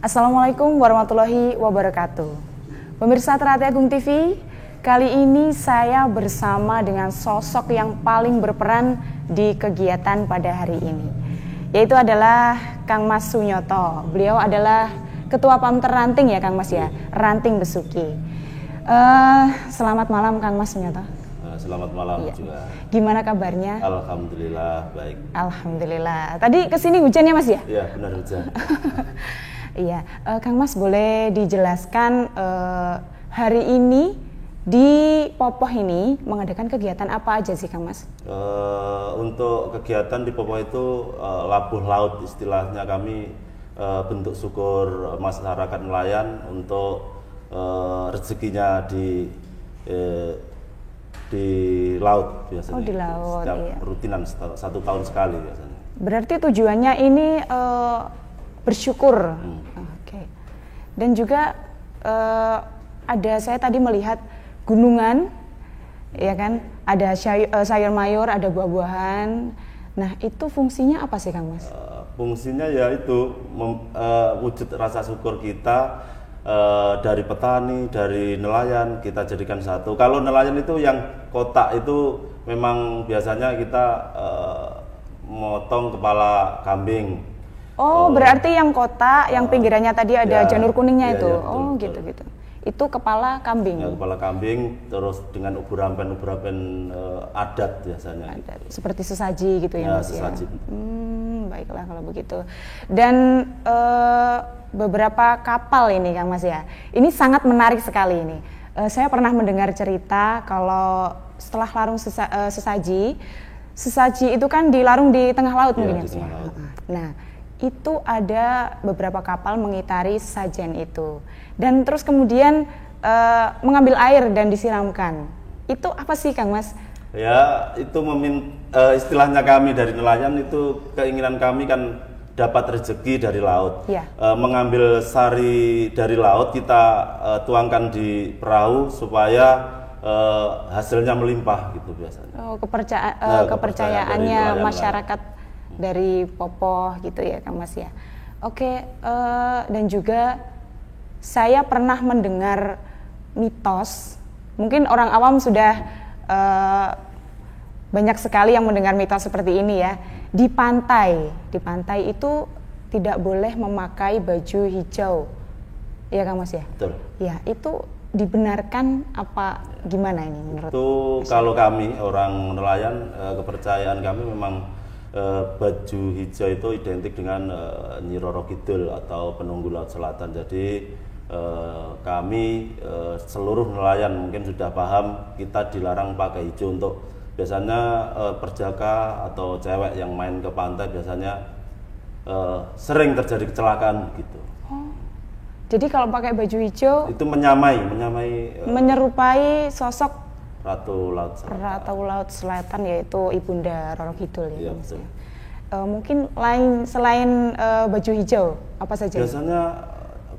Assalamualaikum warahmatullahi wabarakatuh. Pemirsa Teratai Agung TV, kali ini saya bersama dengan sosok yang paling berperan di kegiatan pada hari ini, yaitu adalah Kang Mas Sunyoto. Beliau adalah Ketua Pamter Ranting ya Kang Mas ya, Ranting Besuki. Selamat malam Kang Mas Sunyoto. Selamat malam iya. juga. Gimana kabarnya? Alhamdulillah baik. Alhamdulillah. Tadi kesini hujan ya Mas ya? Iya benar hujan. Iya, Kang Mas boleh dijelaskan hari ini di Popoh ini mengadakan kegiatan apa aja sih Kang Mas? Untuk kegiatan di Popoh itu labuh laut istilahnya kami, bentuk syukur masyarakat nelayan untuk rezekinya di laut biasanya. Oh di laut, setiap iya. Rutinan 1 tahun sekali biasanya. Berarti tujuannya ini bersyukur. Oke. Dan juga saya tadi melihat gunungan, ya kan? Ada sayur mayur, ada buah-buahan. Nah itu fungsinya apa sih Kang Mas? Fungsinya ya itu wujud rasa syukur kita dari petani, dari nelayan kita jadikan satu. Kalau nelayan itu yang kotak itu memang biasanya kita motong kepala kambing. Oh, berarti yang kotak, yang pinggirannya tadi ada janur kuningnya itu. Betul, oh, betul. gitu. Itu kepala kambing. Ya, kepala kambing terus dengan ubur-ampen adat biasanya. Adat. Seperti sesaji gitu ya Mas sesaji. ya. Baiklah kalau begitu. Dan beberapa kapal ini Kang Mas ya. Ini sangat menarik sekali ini. Saya pernah mendengar cerita kalau setelah larung sesaji itu kan dilarung di tengah laut mungkin ya. Di tengah laut. Nah, itu ada beberapa kapal mengitari sajian itu dan terus kemudian mengambil air dan disiramkan. Itu apa sih Kang Mas? Ya itu istilahnya kami dari nelayan itu keinginan kami kan dapat rezeki dari laut. Ya. Mengambil sari dari laut kita tuangkan di perahu supaya hasilnya melimpah gitu biasanya. Oh, kepercayaannya masyarakat dari Popoh gitu ya Kang Mas ya. Oke, dan juga saya pernah mendengar mitos, mungkin orang awam sudah banyak sekali yang mendengar mitos seperti ini ya. Di pantai itu tidak boleh memakai baju hijau, ya Kang Mas ya. Betul. Ya itu dibenarkan apa gimana ini menurut? Itu kalau kami orang nelayan kepercayaan kami memang baju hijau itu identik dengan Nyi Roro Kidul atau penunggu laut selatan. Jadi kami seluruh nelayan mungkin sudah paham kita dilarang pakai hijau. Untuk biasanya perjaka atau cewek yang main ke pantai biasanya sering terjadi kecelakaan gitu. Oh, jadi kalau pakai baju hijau itu menyamai menyerupai sosok Ratu Laut Selatan yaitu Ibunda Roro Kidul ya. Iya, mungkin selain baju hijau apa saja? Biasanya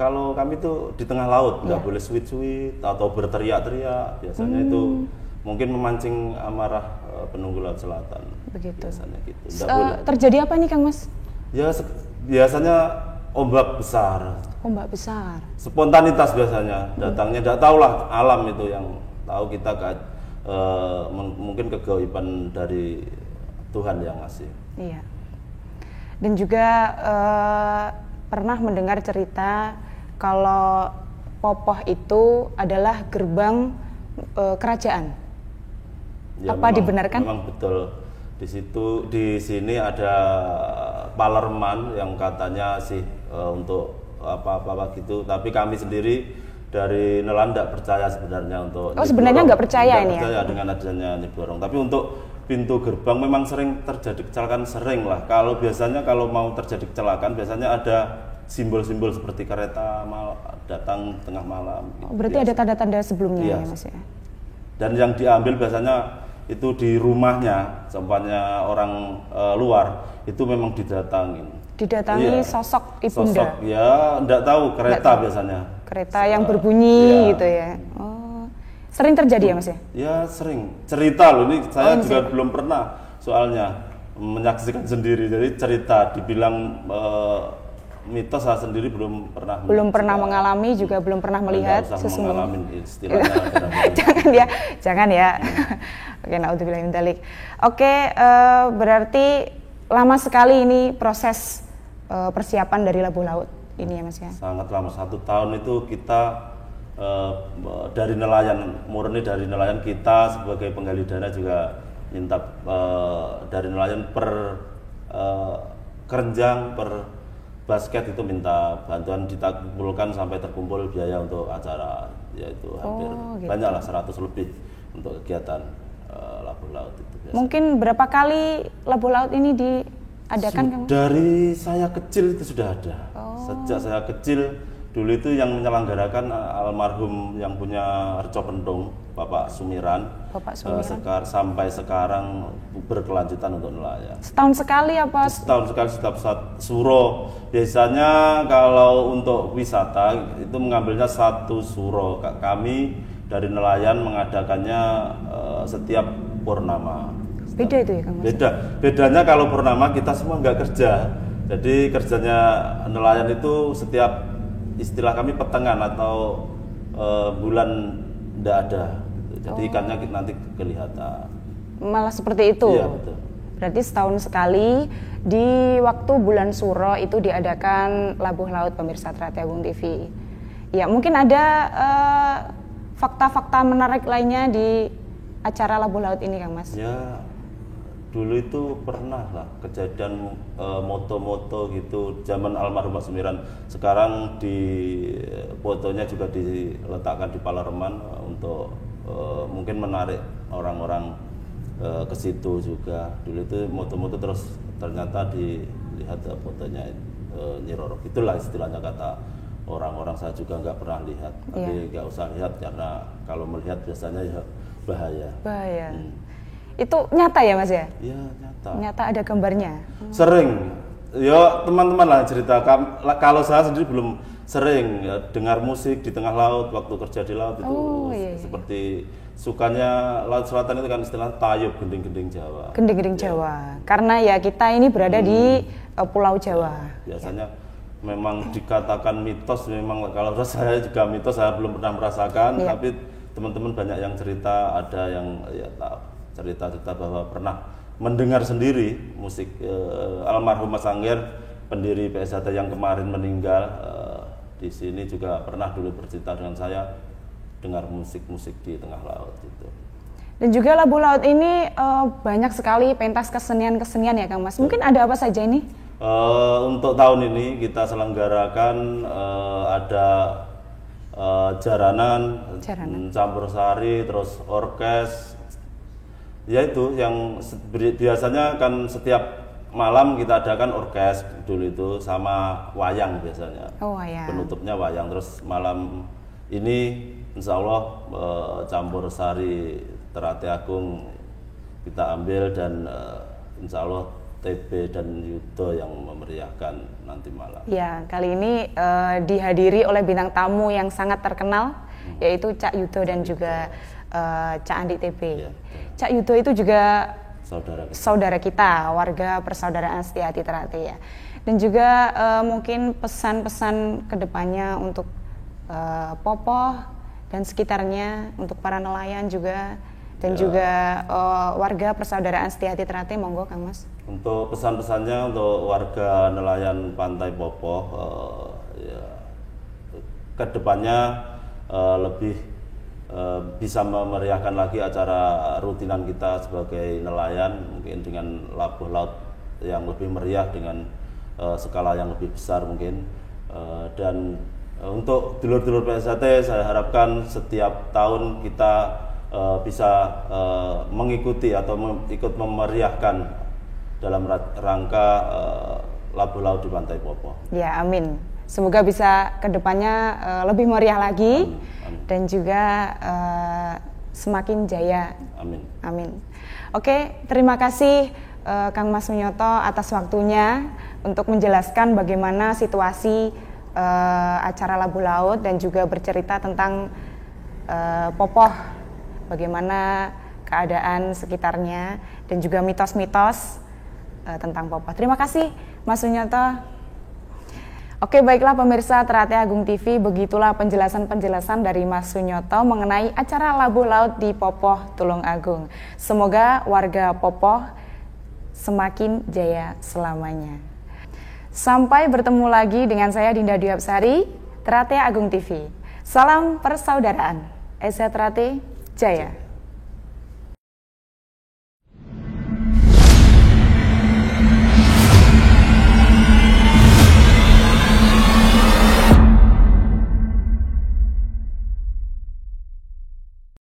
kalau kami itu di tengah laut nggak boleh sweet atau berteriak-teriak. Biasanya itu mungkin memancing amarah penunggu laut selatan. Begitu. Biasanya gitu. Terjadi apa nih Kang Mas? Ya biasanya ombak besar. Ombak besar. Spontanitas biasanya datangnya. Nggak tahulah alam itu yang tahu kita mungkin kegawiban dari Tuhan yang ngasih. Iya. Dan juga pernah mendengar cerita kalau Popoh itu adalah gerbang kerajaan. Ya, apa memang, dibenarkan? Memang betul. Di sini ada Palerman yang katanya sih untuk apa gitu. Tapi kami sendiri dari nelayan tidak percaya sebenarnya untuk. Oh sebenarnya nggak percaya ini percaya dengan adanya Nyi Blorong. Tapi untuk pintu gerbang memang sering terjadi kecelakaan, sering lah. Kalau mau terjadi kecelakaan biasanya ada simbol-simbol seperti kereta datang tengah malam. Oh, berarti ada tanda-tanda sebelumnya ya Mas ya. Dan yang diambil biasanya itu di rumahnya, seumpamanya orang luar itu memang didatangi sosok ibunda. Sosok ya enggak tahu kereta biasanya. Kereta yang berbunyi gitu ya. Oh. Sering terjadi ya Mas ya? Ya sering. Cerita loh ini saya juga belum pernah soalnya menyaksikan sendiri. Jadi cerita dibilang mitos saya sendiri belum pernah mengalami juga belum pernah melihat sesungguhnya istilahnya. jangan ya. Oke, naudzubillah min dzalik. Oke, berarti lama sekali ini proses persiapan dari Labuh Laut ini ya Mas ya. Sangat lama, 1 tahun itu kita dari nelayan, murni dari nelayan, kita sebagai penggali dana juga minta dari nelayan per kerenjang, per basket itu minta bantuan, dikumpulkan sampai terkumpul biaya untuk acara, yaitu hampir gitu. Banyaklah 100 lebih untuk kegiatan Labuh Laut itu biasa. Mungkin berapa kali Labuh Laut ini diadakan? Dari saya kecil itu sudah ada. Sejak saya kecil, dulu itu yang menyelenggarakan almarhum yang punya Reco Pentung, Bapak Sumiran. Sampai sekarang berkelanjutan untuk nelayan. Setahun sekali apa? Setahun sekali, setiap saat suro. Biasanya kalau untuk wisata itu mengambilnya 1 suro. Kami dari nelayan mengadakannya setiap purnama. Beda itu ya Kang Mas? Bedanya kalau purnama kita semua nggak kerja. Jadi kerjanya nelayan itu setiap, istilah kami petengan atau bulan tidak ada. Jadi ikannya nanti kelihatan. Malah seperti itu? Iya, betul. Berarti setahun sekali di waktu bulan Suro itu diadakan Labuh Laut, pemirsa Trate Agung TV. Ya, mungkin ada fakta-fakta menarik lainnya di acara Labuh Laut ini Kang Mas? Ya, dulu itu pernah lah kejadian moto-moto gitu zaman almarhum Mas Sumiran. Sekarang di fotonya juga diletakkan di Palareman untuk mungkin menarik orang-orang ke situ juga. Dulu itu moto-moto, terus ternyata dilihat fotonya Nyi Roro. Itulah istilahnya kata orang-orang, saya juga nggak pernah lihat. Tapi nggak usah lihat karena kalau melihat biasanya ya bahaya. Itu nyata ya Mas ya? Iya, nyata. Nyata ada gambarnya? Sering. Ya teman-teman lah cerita. Kalau saya sendiri belum sering ya, dengar musik di tengah laut waktu kerja di laut itu. Seperti sukanya Laut Selatan itu kan istilah tayub gending-gending Jawa. Gending-gending Jawa. Karena ya kita ini berada di Pulau Jawa. Biasanya memang dikatakan mitos, memang kalau saya juga mitos, saya belum pernah merasakan, tapi teman-teman banyak yang cerita, ada yang ya cerita-cerita bahwa pernah mendengar sendiri musik almarhum Mas Angger, pendiri PSHT yang kemarin meninggal, di sini juga pernah dulu bercerita dengan saya dengar musik-musik di tengah laut gitu. Dan juga Labuh Laut ini banyak sekali pentas kesenian-kesenian ya Kang Mas. Mungkin ada apa saja ini? Untuk tahun ini kita selenggarakan ada jaranan, campur sari, terus orkes. Ya itu yang biasanya kan setiap malam kita adakan orkes dulu itu, sama wayang biasanya. Wayang. Penutupnya wayang. Terus malam ini insya Allah campur sari Trate Agung kita ambil, dan insya Allah TB dan Yudo yang memeriahkan nanti malam. Ya, kali ini dihadiri oleh bintang tamu yang sangat terkenal, yaitu Cak Yudo dan juga Cak Andi TB. Ya, Cak Yudo itu juga saudara kita, warga persaudaraan Setiati Trate ya. Dan juga mungkin pesan-pesan kedepannya untuk Popoh dan sekitarnya, untuk para nelayan juga, dan juga warga persaudaraan Setiati Trate, monggo Kang Mas. Untuk pesan-pesannya untuk warga nelayan Pantai Popoh, kedepannya lebih bisa memeriahkan lagi acara rutinan kita sebagai nelayan, mungkin dengan Labuh Laut yang lebih meriah dengan skala yang lebih besar mungkin. Dan untuk dulur-dulur PSHT, saya harapkan setiap tahun kita bisa mengikuti atau ikut memeriahkan dalam rangka Labuh Laut di Pantai Popoh. Ya, amin. Semoga bisa kedepannya lebih meriah lagi. Amin. Dan juga semakin jaya. Amin. Amin. Oke, terima kasih Kang Mas Sunyoto atas waktunya untuk menjelaskan bagaimana situasi acara Labuh Laut dan juga bercerita tentang Popoh, bagaimana keadaan sekitarnya dan juga mitos-mitos tentang Popoh. Terima kasih Mas Sunyoto. Oke, baiklah pemirsa Teratai Agung TV, begitulah penjelasan-penjelasan dari Mas Sunyoto mengenai acara Labuh Laut di Popoh, Tulung Agung. Semoga warga Popoh semakin jaya selamanya. Sampai bertemu lagi dengan saya Dinda Dwi Apsari, Teratai Agung TV. Salam persaudaraan. Esa Teratai Jaya.